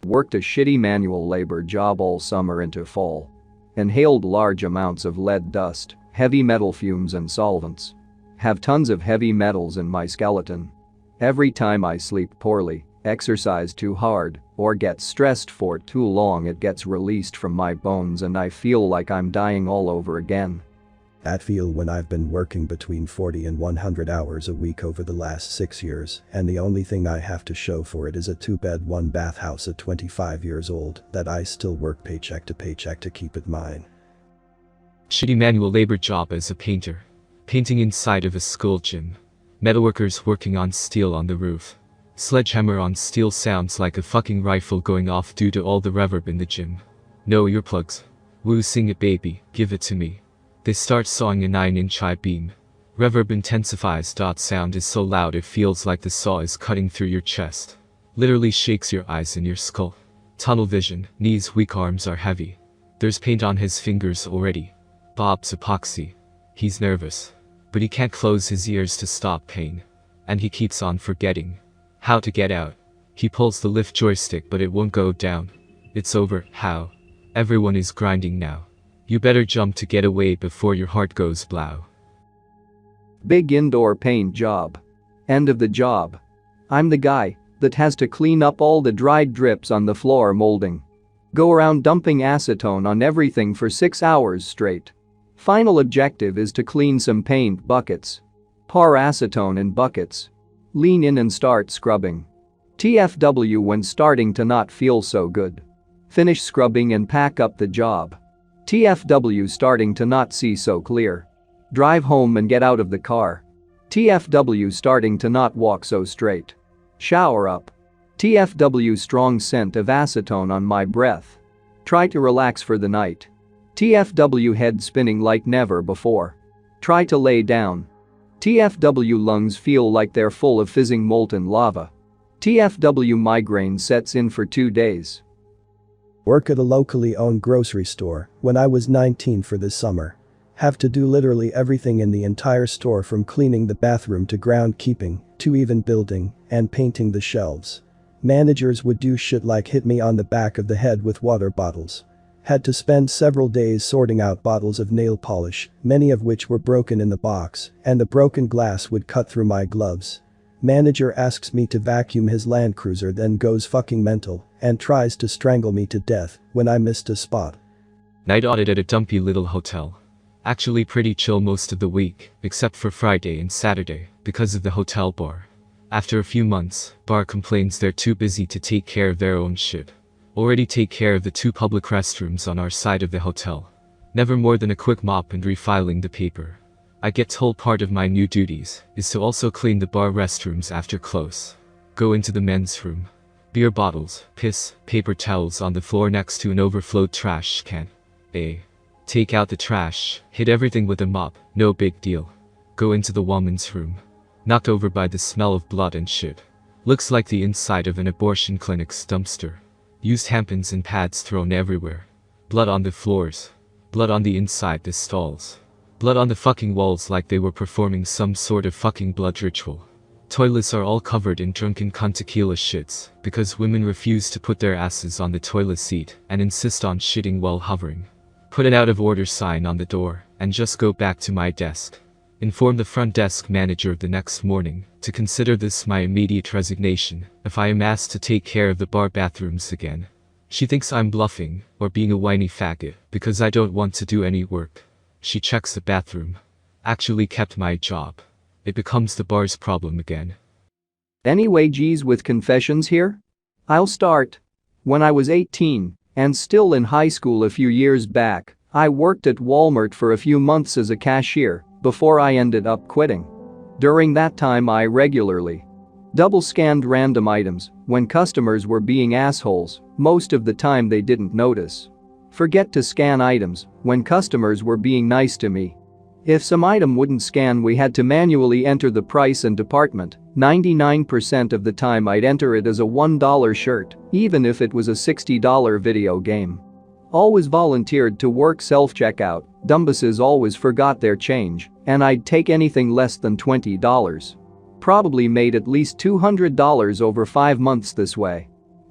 Worked a shitty manual labor job all summer into fall. Inhaled large amounts of lead dust, heavy metal fumes and solvents. Have tons of heavy metals in my skeleton. Every time I sleep poorly, exercise too hard, or get stressed for too long, it gets released from my bones and I feel like I'm dying all over again. I feel when I've been working between 40 and 100 hours a week over the last 6 years, and the only thing I have to show for it is a 2-bed 1-bath house at 25 years old that I still work paycheck to paycheck to keep it mine. Shitty manual labor job as a painter. Painting inside of a school gym. Metalworkers working on steel on the roof. Sledgehammer on steel sounds like a fucking rifle going off due to all the reverb in the gym. No earplugs. Woo, sing it baby, give it to me. They start sawing a 9-inch I-beam. Reverb intensifies. Sound is so loud it feels like the saw is cutting through your chest. Literally shakes your eyes and your skull. Tunnel vision, knees weak, arms are heavy. There's paint on his fingers already. Bob's epoxy. He's nervous. But he can't close his ears to stop pain. And he keeps on forgetting how to get out. He pulls the lift joystick but it won't go down. It's over. How? Everyone is grinding now. You better jump to get away before your heart goes blow. Big indoor paint job. End of the job. I'm the guy that has to clean up all the dried drips on the floor molding. Go around dumping acetone on everything for 6 hours straight. Final objective is to clean some paint buckets. Pour acetone in buckets. Lean in and start scrubbing. TFW when starting to not feel so good. Finish scrubbing and pack up the job. TFW starting to not see so clear. Drive home and get out of the car. TFW starting to not walk so straight. Shower up. TFW strong scent of acetone on my breath. Try to relax for the night. TFW head spinning like never before. Try to lay down. TFW lungs feel like they're full of fizzing molten lava. TFW migraine sets in for 2 days. Work at a locally owned grocery store when I was 19 for this summer. Have to do literally everything in the entire store from cleaning the bathroom to groundkeeping, to even building and painting the shelves. Managers would do shit like hit me on the back of the head with water bottles. Had to spend several days sorting out bottles of nail polish, many of which were broken in the box, and the broken glass would cut through my gloves. Manager asks me to vacuum his Land Cruiser, then goes fucking mental and tries to strangle me to death when I missed a spot. Night audit at a dumpy little hotel. Actually pretty chill most of the week, except for Friday and Saturday, because of the hotel bar. After a few months, bar complains they're too busy to take care of their own shit. Already take care of the 2 public restrooms on our side of the hotel. Never more than a quick mop and refiling the paper. I get told part of my new duties is to also clean the bar restrooms after close. Go into the men's room. Beer bottles, piss, paper towels on the floor next to an overflowed trash can. Take out the trash, hit everything with a mop, no big deal. Go into the woman's room. Knocked over by the smell of blood and shit. Looks like the inside of an abortion clinic's dumpster. Used tampons and pads thrown everywhere. Blood on the floors. Blood on the inside the stalls. Blood on the fucking walls like they were performing some sort of fucking blood ritual. Toilets are all covered in drunken cunt tequila shits because women refuse to put their asses on the toilet seat and insist on shitting while hovering. Put an out of order sign on the door and just go back to my desk. Inform the front desk manager the next morning to consider this my immediate resignation if I am asked to take care of the bar bathrooms again. She thinks I'm bluffing or being a whiny faggot because I don't want to do any work. She checks the bathroom. Actually kept my job. It becomes the bar's problem again. Any Wagies with confessions here? I'll start. When I was 18 and still in high school a few years back, I worked at Walmart for a few months as a cashier before I ended up quitting. During that time I regularly double-scanned random items when customers were being assholes. Most of the time they didn't notice. Forget to scan items when customers were being nice to me. If some item wouldn't scan, we had to manually enter the price and department. 99% of the time I'd enter it as a $1 shirt, even if it was a $60 video game. Always volunteered to work self-checkout. Dumbasses always forgot their change, and I'd take anything less than $20. Probably made at least $200 over 5 months this way.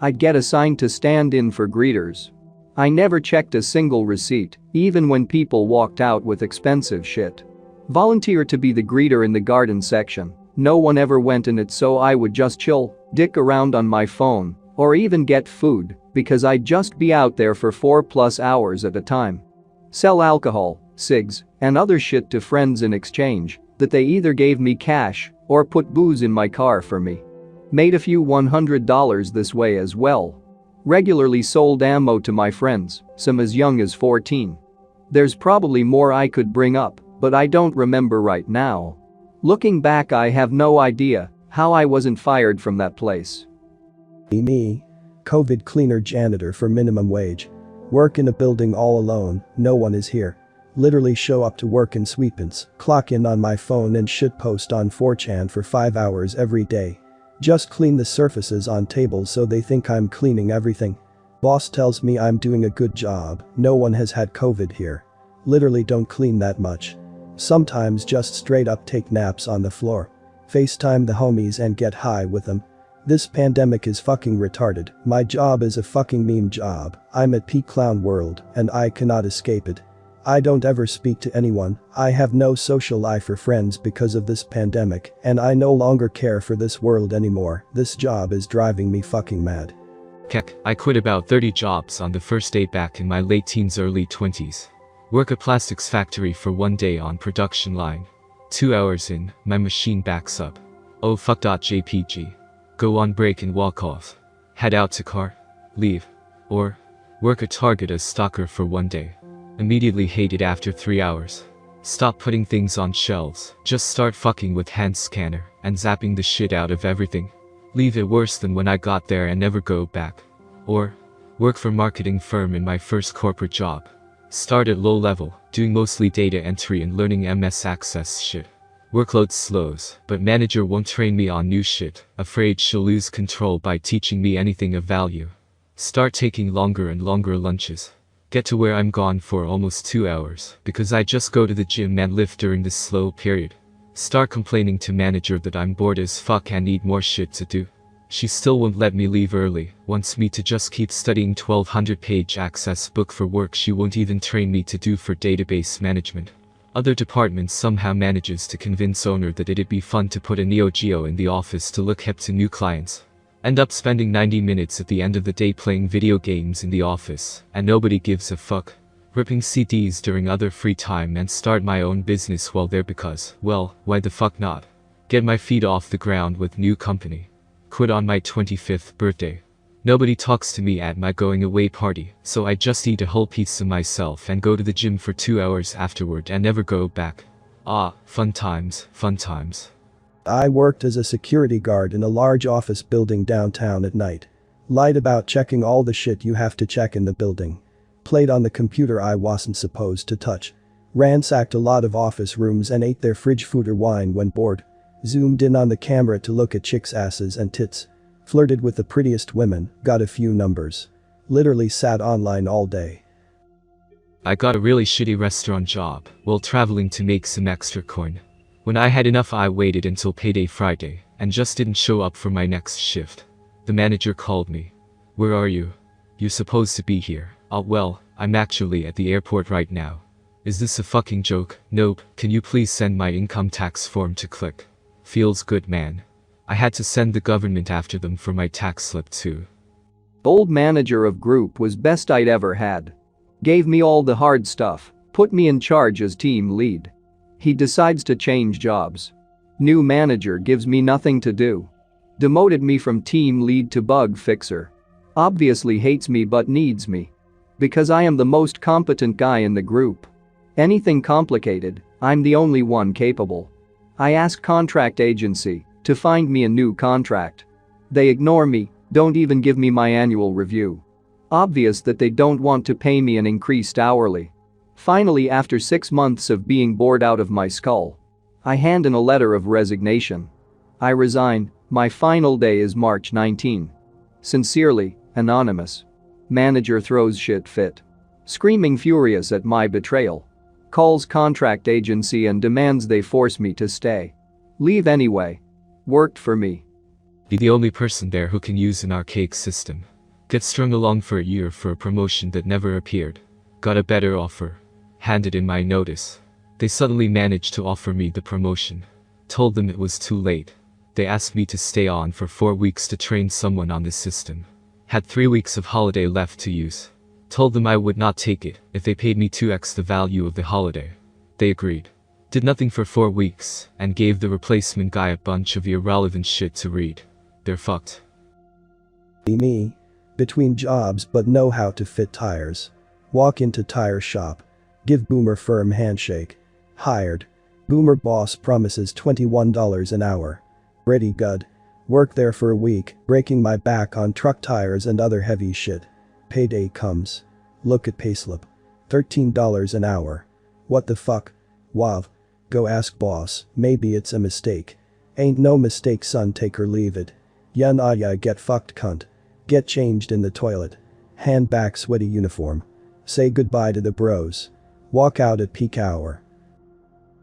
I'd get assigned to stand in for greeters. I never checked a single receipt, even when people walked out with expensive shit. Volunteer to be the greeter in the garden section. No one ever went in it, so I would just chill, dick around on my phone, or even get food, because I'd just be out there for 4+ hours at a time. Sell alcohol, cigs, and other shit to friends in exchange that they either gave me cash or put booze in my car for me. Made a few $100 this way as well. Regularly sold ammo to my friends, some as young as 14. There's probably more I could bring up, but I don't remember right now. Looking back, I have no idea how I wasn't fired from that place. Me. COVID cleaner janitor for minimum wage. Work in a building all alone, no one is here. Literally show up to work in sweatpants, clock in on my phone and shitpost on 4chan for 5 hours every day. Just clean the surfaces on tables so they think I'm cleaning everything. Boss tells me I'm doing a good job, no one has had COVID here. Literally don't clean that much. Sometimes just straight up take naps on the floor. FaceTime the homies and get high with them. This pandemic is fucking retarded. My job is a fucking meme job. I'm at peak clown world and I cannot escape it. I don't ever speak to anyone, I have no social life or friends because of this pandemic, and I no longer care for this world anymore. This job is driving me fucking mad. Heck, I quit about 30 jobs on the first day back in my late teens early 20s. Work a plastics factory for 1 day on production line. 2 hours in, my machine backs up. Oh fuck. JPG. Go on break and walk off. Head out to car. Leave. Or work a Target as stalker for 1 day. Immediately hate it after 3 hours. Stop putting things on shelves, just start fucking with hand scanner and zapping the shit out of everything. Leave it worse than when I got there and never go back. Or work for marketing firm in my first corporate job. Start at low level, doing mostly data entry and learning MS Access shit. Workload slows, but manager won't train me on new shit, afraid she'll lose control by teaching me anything of value. Start taking longer and longer lunches. Get to where I'm gone for almost 2 hours because I just go to the gym and lift during this slow period. Start complaining to manager that I'm bored as fuck and need more shit to do. She still won't let me leave early, wants me to just keep studying 1200-page Access book for work she won't even train me to do for database management. Other departments somehow manages to convince owner that it'd be fun to put a Neo Geo in the office to look hip to new clients. End up spending 90 minutes at the end of the day playing video games in the office, and nobody gives a fuck. Ripping CDs during other free time and start my own business while there because, well, why the fuck not? Get my feet off the ground with new company. Quit on my 25th birthday. Nobody talks to me at my going away party, so I just eat a whole pizza myself and go to the gym for 2 hours afterward and never go back. Ah, fun times, fun times. I worked as a security guard in a large office building downtown at night. Lied about checking all the shit you have to check in the building. Played on the computer I wasn't supposed to touch. Ransacked a lot of office rooms and ate their fridge food or wine when bored. Zoomed in on the camera to look at chicks' asses and tits. Flirted with the prettiest women, got a few numbers. Literally sat online all day. I got a really shitty restaurant job while traveling to make some extra coin. When I had enough, I waited until payday Friday and just didn't show up for my next shift. The manager called me. Where are you? You're supposed to be here. Well, I'm actually at the airport right now. Is this a fucking joke? Nope. Can you please send my income tax form to click? Feels good, man. I had to send the government after them for my tax slip too. Old manager of group was best I'd ever had. Gave me all the hard stuff, put me in charge as team lead. He decides to change jobs. New manager gives me nothing to do. Demoted me from team lead to bug fixer. Obviously hates me but needs me. Because I am the most competent guy in the group. Anything complicated, I'm the only one capable. I ask contract agency to find me a new contract. They ignore me, don't even give me my annual review. Obvious that they don't want to pay me an increased hourly. Finally, after 6 months of being bored out of my skull, I hand in a letter of resignation. I resign, my final day is March 19. Sincerely, Anonymous. Manager throws shit fit. Screaming furious at my betrayal. Calls contract agency and demands they force me to stay. Leave anyway. Worked for me. Be the only person there who can use an archaic system. Get strung along for a year for a promotion that never appeared. Got a better offer. Handed in my notice. They suddenly managed to offer me the promotion. Told them it was too late. They asked me to stay on for 4 weeks to train someone on the system. Had 3 weeks of holiday left to use. Told them I would not take it if they paid me 2x the value of the holiday. They agreed. Did nothing for 4 weeks, and gave the replacement guy a bunch of irrelevant shit to read. They're fucked. Me. Between jobs but know how to fit tires. Walk into tire shop. Give boomer firm handshake. Hired. Boomer boss promises $21 an hour. Ready good. Work there for a week, breaking my back on truck tires and other heavy shit. Payday comes. Look at payslip. $13 an hour. What the fuck? Wow. Go ask boss, maybe it's a mistake. Ain't no mistake son, take or leave it. Yeah nah yeah, get fucked cunt. Get changed in the toilet. Hand back sweaty uniform. Say goodbye to the bros. Walk out at peak hour.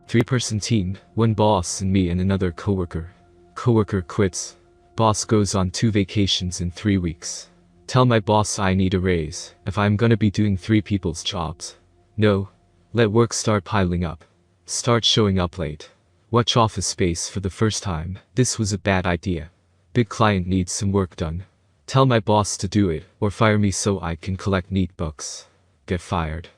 3-person team, 1 boss and me and another coworker. Coworker quits. Boss goes on 2 vacations in 3 weeks. Tell my boss I need a raise if I'm gonna be doing 3 people's jobs. No. Let work start piling up. Start showing up late. Watch office space for the first time. This was a bad idea. Big client needs some work done. Tell my boss to do it, or fire me so I can collect neat books. Get fired.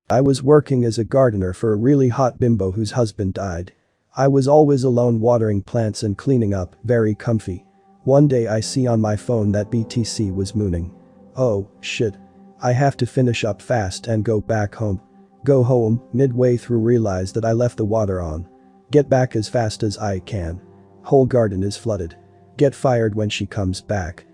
I was working as a gardener for a really hot bimbo whose husband died. I was always alone watering plants and cleaning up, very comfy. One day I see on my phone that BTC was mooning. Oh, shit. I have to finish up fast and go back home. Go home, midway through realize that I left the water on. Get back as fast as I can. Whole garden is flooded. Get fired when she comes back.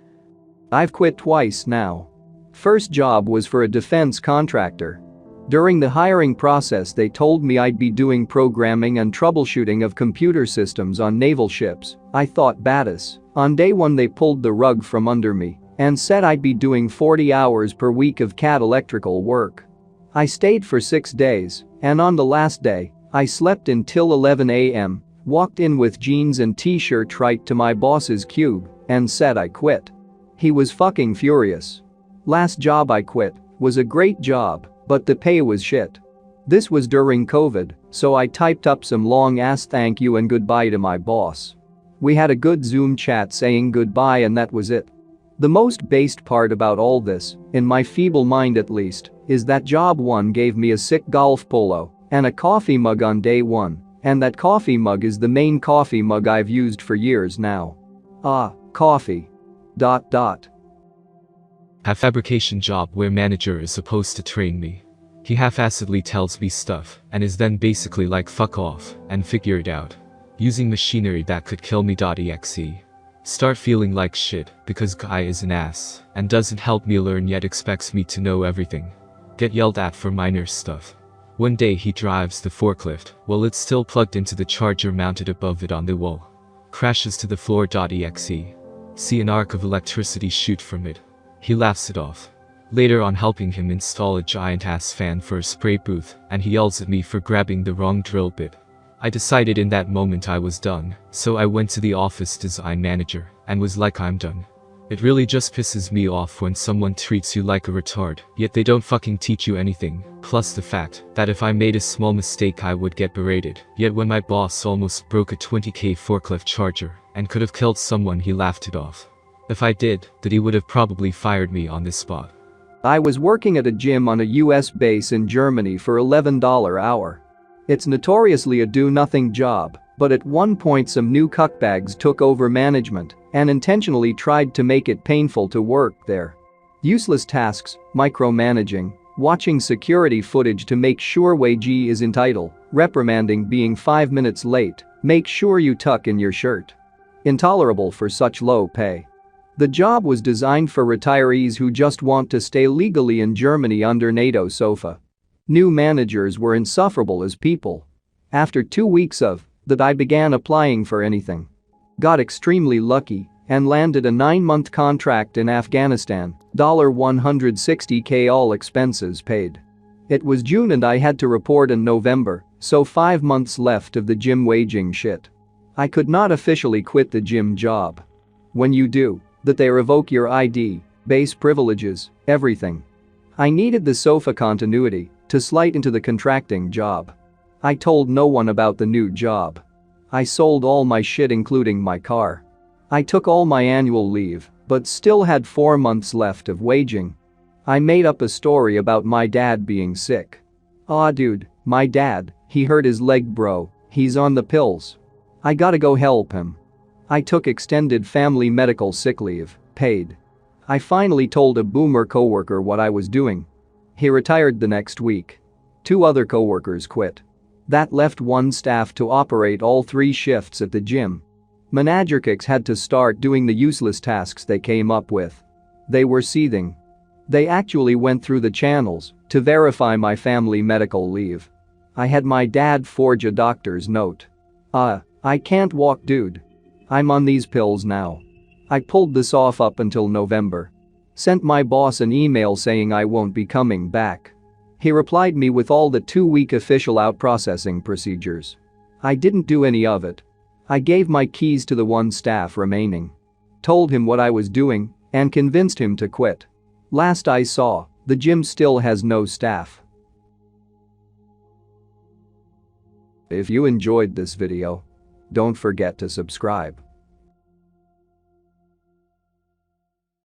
I've quit twice now. First job was for a defense contractor. During the hiring process they told me I'd be doing programming and troubleshooting of computer systems on naval ships. I thought badass. On day 1 they pulled the rug from under me and said I'd be doing 40 hours per week of CAD electrical work. I stayed for 6 days, and on the last day, I slept until 11 a.m., walked in with jeans and t-shirt right to my boss's cube, and said I quit. He was fucking furious. Last job I quit was a great job, but the pay was shit. This was during COVID, so I typed up some long-ass thank you and goodbye to my boss. We had a good Zoom chat saying goodbye and that was it. The most based part about all this, in my feeble mind at least, is that job 1 gave me a sick golf polo and a coffee mug on day 1, and that coffee mug is the main coffee mug I've used for years now. Ah, coffee. ... A fabrication job where manager is supposed to train me. He half-assedly tells me stuff and is then basically like fuck off and figure it out. Using machinery that could kill me. Exe. Start feeling like shit because guy is an ass and doesn't help me learn yet expects me to know everything. Get yelled at for minor stuff. One day he drives the forklift while it's still plugged into the charger mounted above it on the wall. Crashes to the floor. Exe. See an arc of electricity shoot from it. He laughs it off. Later on helping him install a giant-ass fan for a spray booth and he yells at me for grabbing the wrong drill bit. I decided in that moment I was done, so I went to the office design manager and was like I'm done. It really just pisses me off when someone treats you like a retard, yet they don't fucking teach you anything, plus the fact that if I made a small mistake I would get berated, yet when my boss almost broke a 20k forklift charger and could have killed someone he laughed it off. If I did, that he would have probably fired me on the spot. I was working at a gym on a US base in Germany for $11 an hour. It's notoriously a do-nothing job, but at one point some new cuckbags took over management and intentionally tried to make it painful to work there. Useless tasks, micromanaging, watching security footage to make sure Wagie is entitled, reprimanding being 5 minutes late, make sure you tuck in your shirt. Intolerable for such low pay. The job was designed for retirees who just want to stay legally in Germany under NATO SOFA. New managers were insufferable as people. After 2 weeks of that I began applying for anything. Got extremely lucky and landed a 9-month contract in Afghanistan, $160k all expenses paid. It was June and I had to report in November, so 5 months left of the gym waging shit. I could not officially quit the gym job. When you do, that they revoke your ID, base privileges, everything. I needed the sofa continuity to slide into the contracting job. I told no one about the new job. I sold all my shit including my car. I took all my annual leave, but still had 4 months left of waging. I made up a story about my dad being sick. Aw dude, my dad, he hurt his leg bro, he's on the pills. I gotta go help him. I took extended family medical sick leave, paid. I finally told a boomer coworker what I was doing. He retired the next week. 2 other coworkers quit. That left 1 staff to operate all 3 shifts at the gym. Managerkicks had to start doing the useless tasks they came up with. They were seething. They actually went through the channels to verify my family medical leave. I had my dad forge a doctor's note. I can't walk dude. I'm on these pills now. I pulled this off up until November. Sent my boss an email saying I won't be coming back. He replied me with all the 2-week official out-processing procedures. I didn't do any of it. I gave my keys to the 1 staff remaining. Told him what I was doing and convinced him to quit. Last I saw, the gym still has no staff. If you enjoyed this video, don't forget to subscribe.